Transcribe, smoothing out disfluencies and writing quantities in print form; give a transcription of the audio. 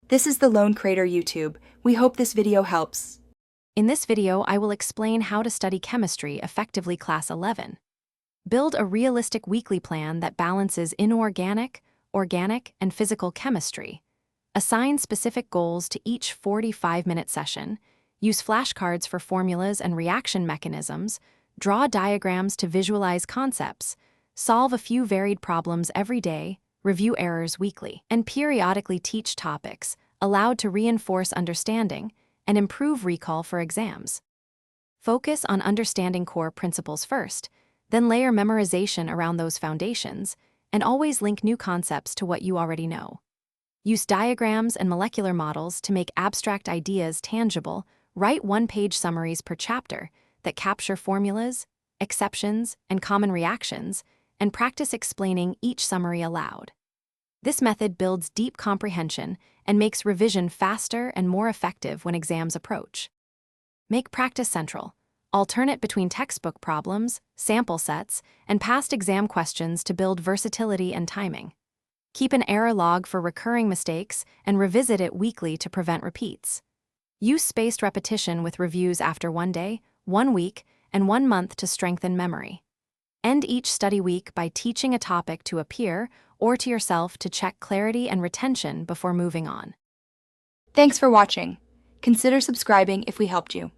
This is the Lone Crater YouTube. We hope this video helps. In this video, I will explain how to study chemistry effectively Class 11. Build a realistic weekly plan that balances inorganic, organic, and physical chemistry. Assign specific goals to each 45-minute session. Use flashcards for formulas and reaction mechanisms. Draw diagrams to visualize concepts. Solve a few varied problems every day. Review errors weekly. And periodically teach topics, allowed to reinforce understanding and improve recall for exams. Focus on understanding core principles first, then layer memorization around those foundations, and always link new concepts to what you already know. Use diagrams and molecular models to make abstract ideas tangible. Write one-page summaries per chapter that capture formulas, exceptions, and common reactions, and practice explaining each summary aloud. This method builds deep comprehension and makes revision faster and more effective when exams approach. Make practice central. Alternate between textbook problems, sample sets, and past exam questions to build versatility and timing. Keep an error log for recurring mistakes and revisit it weekly to prevent repeats. Use spaced repetition with reviews after 1 day, 1 week, and 1 month to strengthen memory. End each study week by teaching a topic to a peer or to yourself to check clarity and retention before moving on. Thanks for watching. Consider subscribing if we helped you.